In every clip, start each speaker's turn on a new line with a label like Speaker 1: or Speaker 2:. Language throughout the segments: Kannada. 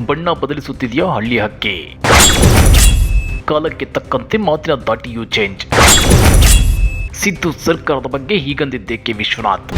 Speaker 1: ಬಣ್ಣ ಬದಲಿಸುತ್ತಿದೆಯಾ ಹಳ್ಳಿ ಹಕ್ಕಿ? ಕಾಲಕ್ಕೆ ತಕ್ಕಂತೆ ಮಾತಿನ ದಾಟಿಯೂ ಚೇಂಜ್. ಸಿದ್ದು ಸರ್ಕಾರದ ಬಗ್ಗೆ ಹೀಗಂದಿದ್ದೇಕೆ ವಿಶ್ವನಾಥ್?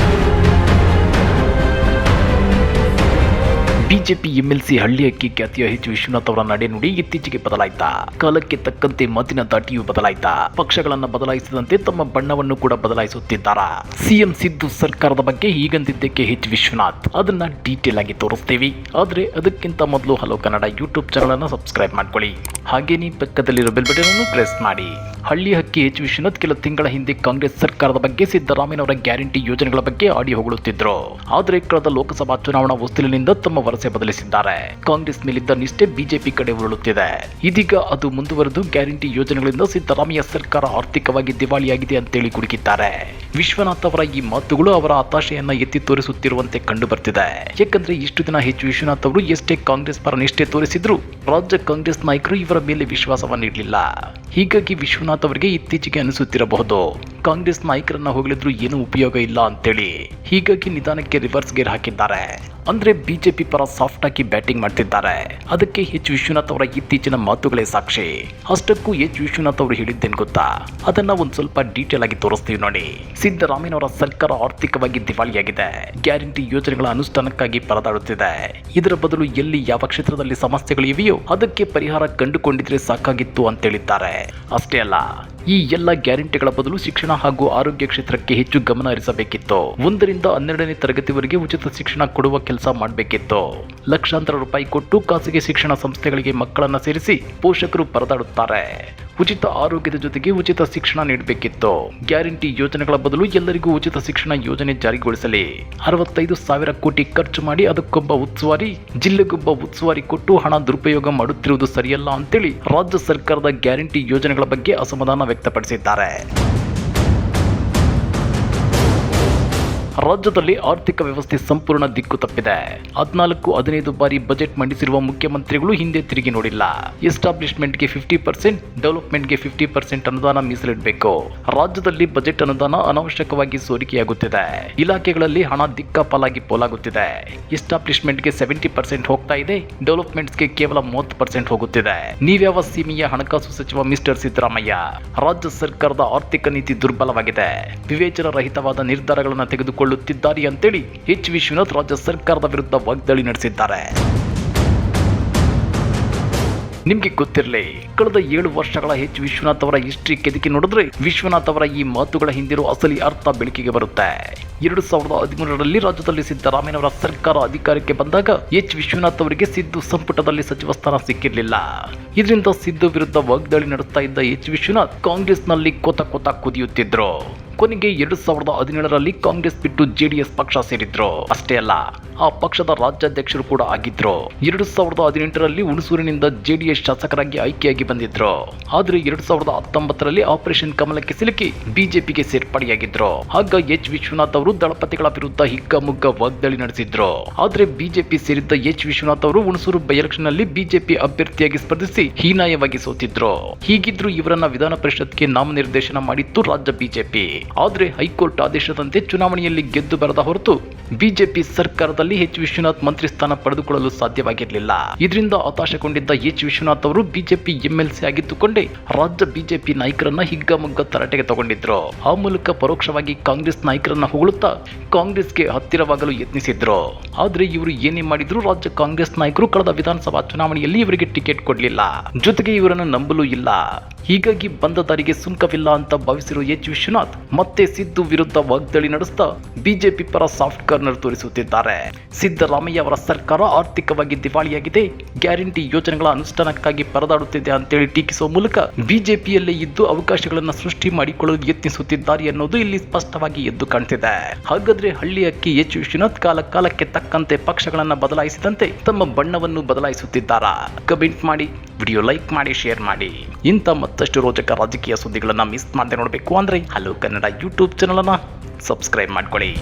Speaker 1: ಬಿಜೆಪಿ ಎಂಎಲ್ಸಿ ಹಳ್ಳಿ ಹಕ್ಕಿ ಖ್ಯಾತಿಯ ಎಚ್ ವಿಶ್ವನಾಥ್ ಅವರ ನಡೆನುಡಿ ಇತ್ತೀಚೆಗೆ ಬದಲಾಯಿತಾ? ಕಾಲಕ್ಕೆ ತಕ್ಕಂತೆ ಮಾತಿನ ದಾಟಿಯೂ ಬದಲಾಯಿತಾ? ಪಕ್ಷಗಳನ್ನ ಬದಲಾಯಿಸಿದಂತೆ ತಮ್ಮ ಬಣ್ಣವನ್ನು ಕೂಡ ಬದಲಾಯಿಸುತ್ತಿದ್ದಾರಾ? ಸಿಎಂ ಸಿದ್ದು ಸರ್ಕಾರದ ಬಗ್ಗೆ ಹೀಗಂದಿದ್ದಕ್ಕೆ ಎಚ್ ವಿಶ್ವನಾಥ್, ಅದನ್ನ ಡೀಟೇಲ್ ಆಗಿ ತೋರಿಸ್ತೀವಿ. ಆದ್ರೆ ಅದಕ್ಕಿಂತ ಮೊದಲು ಹಲೋ ಕನ್ನಡ ಯೂಟ್ಯೂಬ್ ಚಾನಲ್ ಅನ್ನು ಸಬ್ಸ್ಕ್ರೈಬ್ ಮಾಡ್ಕೊಳ್ಳಿ. ಹಾಗೇನೇ ಪಕ್ಕದಲ್ಲಿರೋ ಬೆಲ್ ಬಟನ್ ಅನ್ನು ಪ್ರೆಸ್ ಮಾಡಿ. ಹಳ್ಳಿ ಹಕ್ಕಿ ಎಚ್ ವಿಶ್ವನಾಥ್ ಕೆಲ ತಿಂಗಳ ಹಿಂದೆ ಕಾಂಗ್ರೆಸ್ ಸರ್ಕಾರದ ಬಗ್ಗೆ ಸಿದ್ದರಾಮಯ್ಯನವರ ಗ್ಯಾರಂಟಿ ಯೋಜನೆಗಳ ಬಗ್ಗೆ ಆಡಿ ಹೊಗಳುತ್ತಿದ್ರು. ಆದರೆ ಕಳೆದ ಲೋಕಸಭಾ ಚುನಾವಣಾ ಹೊಸ್ತಿಲಿನಿಂದ ತಮ್ಮ ವರಸೆ ಬದಲಿಸಿದ್ದಾರೆ. ಕಾಂಗ್ರೆಸ್ ಮೇಲಿದ್ದ ನಿಷ್ಠೆ ಬಿಜೆಪಿ ಕಡೆ ಉರುಳುತ್ತಿದೆ. ಇದೀಗ ಅದು ಮುಂದುವರೆದು ಗ್ಯಾರಂಟಿ ಯೋಜನೆಗಳಿಂದ ಸಿದ್ದರಾಮಯ್ಯ ಸರ್ಕಾರ ಆರ್ಥಿಕವಾಗಿ ದಿವಾಳಿಯಾಗಿದೆ ಅಂತೇಳಿ ಕುಡುಕಿದ್ದಾರೆ. ವಿಶ್ವನಾಥ್ ಅವರ ಈ ಮಾತುಗಳು ಅವರ ಹತಾಶೆಯನ್ನ ಎತ್ತಿ ತೋರಿಸುತ್ತಿರುವಂತೆ ಕಂಡು ಬರ್ತಿದೆ. ಯಾಕಂದ್ರೆ ಇಷ್ಟು ದಿನ ಎಚ್ ವಿಶ್ವನಾಥ್ ಅವರು ಎಷ್ಟೇ ಕಾಂಗ್ರೆಸ್ ಪರ ನಿಷ್ಠೆ ತೋರಿಸಿದ್ರು ರಾಜ್ಯ ಕಾಂಗ್ರೆಸ್ ನಾಯಕರು ಇವರ ಮೇಲೆ ವಿಶ್ವಾಸವನ್ನ ನೀಡಲಿಲ್ಲ. ಹೀಗಾಗಿ ವಿಶ್ವನಾಥ್ ಅವರಿಗೆ ಇತ್ತೀಚೆಗೆ ಅನಿಸುತ್ತಿರಬಹುದು, ಕಾಂಗ್ರೆಸ್ ನಾಯಕರನ್ನ ಹೋಗಲಿದ್ರು ಏನೂ ಉಪಯೋಗ ಇಲ್ಲ ಅಂತೇಳಿ. ಹೀಗಾಗಿ ನಿಧಾನಕ್ಕೆ ರಿವರ್ಸ್ ಗೇರ್ ಹಾಕಿದ್ದಾರೆ. ಅಂದ್ರೆ ಬಿಜೆಪಿ ಪರ ಸಾಫ್ಟ್ ಆಗಿ ಬ್ಯಾಟಿಂಗ್ ಮಾಡ್ತಿದ್ದಾರೆ. ಅದಕ್ಕೆ ಎಚ್ ವಿಶ್ವನಾಥ್ ಅವರ ಇತ್ತೀಚಿನ ಮಾತುಗಳೇ ಸಾಕ್ಷಿ. ಅಷ್ಟಕ್ಕೂ ಎಚ್ ವಿಶ್ವನಾಥ್ ಅವರು ಹೇಳಿದ್ದೇನು ಗೊತ್ತಾ? ಅದನ್ನ ಒಂದ್ ಸ್ವಲ್ಪ ಡೀಟೇಲ್ ಆಗಿ ತೋರಿಸ್ತೀವಿ ನೋಡಿ. ಸಿದ್ದರಾಮಯ್ಯನವರ ಸರ್ಕಾರ ಆರ್ಥಿಕವಾಗಿ ದಿವಾಳಿಯಾಗಿದೆ. ಗ್ಯಾರಂಟಿ ಯೋಜನೆಗಳ ಅನುಷ್ಠಾನಕ್ಕಾಗಿ ಪರದಾಡುತ್ತಿದೆ. ಇದರ ಬದಲು ಎಲ್ಲಿ ಯಾವ ಕ್ಷೇತ್ರದಲ್ಲಿ ಸಮಸ್ಯೆಗಳು ಇವೆಯೋ ಅದಕ್ಕೆ ಪರಿಹಾರ ಕಂಡುಕೊಂಡಿದ್ರೆ ಸಾಕಾಗಿತ್ತು ಅಂತ ಹೇಳಿದ್ದಾರೆ. ಅಷ್ಟೇ ಅಲ್ಲ, ಈ ಎಲ್ಲ ಗ್ಯಾರಂಟಿಗಳ ಬದಲು ಶಿಕ್ಷಣ ಹಾಗೂ ಆರೋಗ್ಯ ಕ್ಷೇತ್ರಕ್ಕೆ ಹೆಚ್ಚು ಗಮನ ಹರಿಸಬೇಕಿತ್ತು. 1 ರಿಂದ 12ನೇ ತರಗತಿವರೆಗೆ ಉಚಿತ ಶಿಕ್ಷಣ ಕೊಡುವ ಕೆಲಸ ಮಾಡಬೇಕಿತ್ತು. ಲಕ್ಷಾಂತರ ರೂಪಾಯಿ ಕೊಟ್ಟು ಖಾಸಗಿ ಶಿಕ್ಷಣ ಸಂಸ್ಥೆಗಳಿಗೆ ಮಕ್ಕಳನ್ನ ಸೇರಿಸಿ ಪೋಷಕರು ಪರದಾಡುತ್ತಾರೆ. ಉಚಿತ ಆರೋಗ್ಯದ ಜೊತೆಗೆ ಉಚಿತ ಶಿಕ್ಷಣ ನೀಡಬೇಕಿತ್ತು. ಗ್ಯಾರಂಟಿ ಯೋಜನೆಗಳ ಬದಲು ಎಲ್ಲರಿಗೂ ಉಚಿತ ಶಿಕ್ಷಣ ಯೋಜನೆ ಜಾರಿಗೊಳಿಸಲಿ. 65,000 ಕೋಟಿ ಖರ್ಚು ಮಾಡಿ ಅದಕ್ಕೊಬ್ಬ ಉಸ್ತುವಾರಿ, ಜಿಲ್ಲೆಗೊಬ್ಬ ಉಸ್ತುವಾರಿ ಕೊಟ್ಟು ಹಣ ದುರುಪಯೋಗ ಮಾಡುತ್ತಿರುವುದು ಸರಿಯಲ್ಲ ಅಂತೇಳಿ ರಾಜ್ಯ ಸರ್ಕಾರದ ಗ್ಯಾರಂಟಿ ಯೋಜನೆಗಳ ಬಗ್ಗೆ ಅಸಮಾಧಾನ ವ್ಯಕ್ತಪಡಿಸಿದ್ದಾರೆ. ರಾಜ್ಯದಲ್ಲಿ ಆರ್ಥಿಕ ವ್ಯವಸ್ಥೆ ಸಂಪೂರ್ಣ ದಿಕ್ಕು ತಪ್ಪಿದೆ. 14-15 ಬಾರಿ ಬಜೆಟ್ ಮಂಡಿಸಿರುವ ಮುಖ್ಯಮಂತ್ರಿಗಳು ಹಿಂದೆ ತಿರುಗಿ ನೋಡಿಲ್ಲ. ಎಸ್ಟಾಬ್ಲಿಷ್ಮೆಂಟ್ಗೆ 50%, ಡೆವಲಪ್ಮೆಂಟ್ಗೆ 50% ಅನುದಾನ ಮೀಸಲಿಡಬೇಕು. ರಾಜ್ಯದಲ್ಲಿ ಬಜೆಟ್ ಅನುದಾನ ಅನಾವಶ್ಯಕವಾಗಿ ಸೋರಿಕೆಯಾಗುತ್ತಿದೆ. ಇಲಾಖೆಗಳಲ್ಲಿ ಹಣ ದಿಕ್ಕಾಪಾಲಾಗಿ ಪೋಲಾಗುತ್ತಿದೆ. ಎಸ್ಟಾಬ್ಲಿಷ್ಮೆಂಟ್ಗೆ 70% ಹೋಗ್ತಾ ಇದೆ, ಡೆವಲಪ್ಮೆಂಟ್ಸ್ಗೆ ಕೇವಲ 30% ಹೋಗುತ್ತಿದೆ. ನೀವ್ಯಾವ ಸೀಮೆಯ ಹಣಕಾಸು ಸಚಿವ ಮಿಸ್ಟರ್ ಸಿದ್ದರಾಮಯ್ಯ? ರಾಜ್ಯ ಸರ್ಕಾರದ ಆರ್ಥಿಕ ನೀತಿ ದುರ್ಬಲವಾಗಿದೆ. ವಿವೇಚನಾ ರಹಿತವಾದ ನಿರ್ಧಾರಗಳನ್ನು ತೆಗೆದುಕೊಳ್ಳುತ್ತಿದ್ದಾರೆ ಅಂತೇಳಿ ಎಚ್ ವಿಶ್ವನಾಥ್ ರಾಜ್ಯ ಸರ್ಕಾರದ ವಿರುದ್ಧ ವಾಗ್ದಾಳಿ ನಡೆಸಿದ್ದಾರೆ. ನಿಮ್ಗೆ ಗೊತ್ತಿರಲಿ, ಕಳೆದ 7 ವರ್ಷಗಳ ಎಚ್ ವಿಶ್ವನಾಥ್ ಅವರ ಹಿಸ್ಟ್ರಿ ಕೆದಕಿ ನೋಡಿದ್ರೆ ವಿಶ್ವನಾಥ್ ಅವರ ಈ ಮಾತುಗಳ ಹಿಂದಿರೋ ಅಸಲಿ ಅರ್ಥ ಬೆಳಕಿಗೆ ಬರುತ್ತೆ. 2013ರಲ್ಲಿ ರಾಜ್ಯದಲ್ಲಿ ಸಿದ್ದರಾಮಯ್ಯನವರ ಸರ್ಕಾರ ಅಧಿಕಾರಕ್ಕೆ ಬಂದಾಗ ಎಚ್ ವಿಶ್ವನಾಥ್ ಅವರಿಗೆ ಸಿದ್ದು ಸಂಪುಟದಲ್ಲಿ ಸಚಿವ ಸ್ಥಾನ ಸಿಕ್ಕಿರಲಿಲ್ಲ. ಇದರಿಂದ ಸಿದ್ದು ವಿರುದ್ಧ ವಾಗ್ದಾಳಿ ನಡೆಸ್ತಾ ಇದ್ದ ಎಚ್ ವಿಶ್ವನಾಥ್ ಕಾಂಗ್ರೆಸ್ನಲ್ಲಿ ಕೊತ ಕುದಿಯುತ್ತಿದ್ರು. ಕೊನೆಗೆ 2017ರಲ್ಲಿ ಕಾಂಗ್ರೆಸ್ ಬಿಟ್ಟು ಜೆಡಿಎಸ್ ಪಕ್ಷ ಸೇರಿದ್ರು. ಅಷ್ಟೇ ಅಲ್ಲ, ಆ ಪಕ್ಷದ ರಾಜ್ಯಾಧ್ಯಕ್ಷರು ಕೂಡ ಆಗಿದ್ರು. 2018ರಲ್ಲಿ ಹುಣಸೂರಿನಿಂದ ಜೆಡಿಎಸ್ ಶಾಸಕರಾಗಿ ಆಯ್ಕೆಯಾಗಿ ಬಂದಿದ್ರು. ಆದ್ರೆ 2019ರಲ್ಲಿ ಆಪರೇಷನ್ ಕಮಲಕ್ಕೆ ಸಿಲುಕಿ ಬಿಜೆಪಿಗೆ ಸೇರ್ಪಡೆಯಾಗಿದ್ರು. ಆಗ ಎಚ್ ವಿಶ್ವನಾಥ್ ಅವರು ದಳಪತಿಗಳ ವಿರುದ್ಧ ಹಿಗ್ಗಾಮುಗ್ಗ ವಾಗ್ದಾಳಿ ನಡೆಸಿದ್ರು. ಆದ್ರೆ ಬಿಜೆಪಿ ಸೇರಿದ್ದ ಎಚ್ ವಿಶ್ವನಾಥ್ ಅವರು ಹುಣಸೂರು ಬೈ ಎಲೆಕ್ಷನ್ ನಲ್ಲಿ ಬಿಜೆಪಿ ಅಭ್ಯರ್ಥಿಯಾಗಿ ಸ್ಪರ್ಧಿಸಿ ಹೀನಾಯವಾಗಿ ಸೋತಿದ್ರು. ಹೀಗಿದ್ರು ಇವರನ್ನ ವಿಧಾನ ಪರಿಷತ್ಗೆ ನಾಮನಿರ್ದೇಶನ ಮಾಡಿತ್ತು ರಾಜ್ಯ ಬಿಜೆಪಿ. ಆದ್ರೆ ಹೈಕೋರ್ಟ್ ಆದೇಶದಂತೆ ಚುನಾವಣೆಯಲ್ಲಿ ಗೆದ್ದು ಬರದ ಹೊರತು ಬಿಜೆಪಿ ಸರ್ಕಾರದಲ್ಲಿ ಎಚ್ ವಿಶ್ವನಾಥ್ ಮಂತ್ರಿ ಸ್ಥಾನ ಪಡೆದುಕೊಳ್ಳಲು ಸಾಧ್ಯವಾಗಿರಲಿಲ್ಲ. ಇದರಿಂದ ಹತಾಶೆಗೊಂಡಿದ್ದ ಎಚ್ ವಿಶ್ವನಾಥ್ ಅವರು ಬಿಜೆಪಿ ಎಂಎಲ್ಸಿ ಆಗಿದ್ದುಕೊಂಡೇ ರಾಜ್ಯ ಬಿಜೆಪಿ ನಾಯಕರನ್ನ ಹಿಗ್ಗಾಮುಗ್ಗ ತರಾಟೆಗೆ ತಗೊಂಡಿದ್ರು. ಆ ಮೂಲಕ ಪರೋಕ್ಷವಾಗಿ ಕಾಂಗ್ರೆಸ್ ನಾಯಕರನ್ನ ಹೊಗಳುತ್ತಾ ಕಾಂಗ್ರೆಸ್ಗೆ ಹತ್ತಿರವಾಗಲು ಯತ್ನಿಸಿದ್ರು. ಆದ್ರೆ ಇವರು ಏನೇ ಮಾಡಿದ್ರು ರಾಜ್ಯ ಕಾಂಗ್ರೆಸ್ ನಾಯಕರು ಕಳೆದ ವಿಧಾನಸಭಾ ಚುನಾವಣೆಯಲ್ಲಿ ಇವರಿಗೆ ಟಿಕೆಟ್ ಕೊಡಲಿಲ್ಲ. ಜೊತೆಗೆ ಇವರನ್ನು ನಂಬಲೂ ಇಲ್ಲ. ಹೀಗಾಗಿ ಬಂದ ದಾರಿಗೆ ಸುಂಕವಿಲ್ಲ ಅಂತ ಭಾವಿಸಿರುವ ಎಚ್ ವಿಶ್ವನಾಥ್ ಮತ್ತೆ ಸಿದ್ದು ವಿರುದ್ಧ ವಾಗ್ದಾಳಿ ನಡೆಸ್ತಾ ಬಿಜೆಪಿ ಪರ ಸಾಫ್ಟ್ ಕಾರ್ನರ್ ತೋರಿಸುತ್ತಿದ್ದಾರೆ. ಸಿದ್ದರಾಮಯ್ಯ ಅವರ ಸರ್ಕಾರ ಆರ್ಥಿಕವಾಗಿ ದಿವಾಳಿಯಾಗಿದೆ, ಗ್ಯಾರಂಟಿ ಯೋಜನೆಗಳ ಅನುಷ್ಠಾನಕ್ಕಾಗಿ ಪರದಾಡುತ್ತಿದೆ ಅಂತೇಳಿ ಟೀಕಿಸುವ ಮೂಲಕ ಬಿಜೆಪಿಯಲ್ಲೇ ಇದ್ದು ಅವಕಾಶಗಳನ್ನು ಸೃಷ್ಟಿ ಮಾಡಿಕೊಳ್ಳಲು ಯತ್ನಿಸುತ್ತಿದ್ದಾರೆ ಅನ್ನೋದು ಇಲ್ಲಿ ಸ್ಪಷ್ಟವಾಗಿ ಎದ್ದು ಕಾಣ್ತಿದೆ. ಹಾಗಾದ್ರೆ ಹಳ್ಳಿ ಹಕ್ಕಿ ಎಚ್ ವಿಶ್ವನಾಥ್ ಕಾಲಕ್ಕೆ ತಕ್ಕಂತೆ ಪಕ್ಷಗಳನ್ನ ಬದಲಾಯಿಸಿದಂತೆ ತಮ್ಮ ಬಣ್ಣವನ್ನು ಬದಲಾಯಿಸುತ್ತಿದ್ದಾರಾ? ಕಮೆಂಟ್ ಮಾಡಿ, ವಿಡಿಯೋ ಲೈಕ್ ಮಾಡಿ, ಶೇರ್ ಮಾಡಿ. ಇಂಥ ಮತ್ತಷ್ಟು ರೋಚಕ ರಾಜಕೀಯ ಸುದ್ದಿಗಳನ್ನ ಮಿಸ್ ಮಾಡದೆ ನೋಡಬೇಕು ಅಂದ್ರೆ ಹಲೋ ಕನ್ನಡ ಯೂಟ್ಯೂಬ್ ಚಾನಲ್ ಅನ್ನ ಸಬ್ಸ್ಕ್ರೈಬ್ ಮಾಡ್ಕೊಳ್ಳಿ.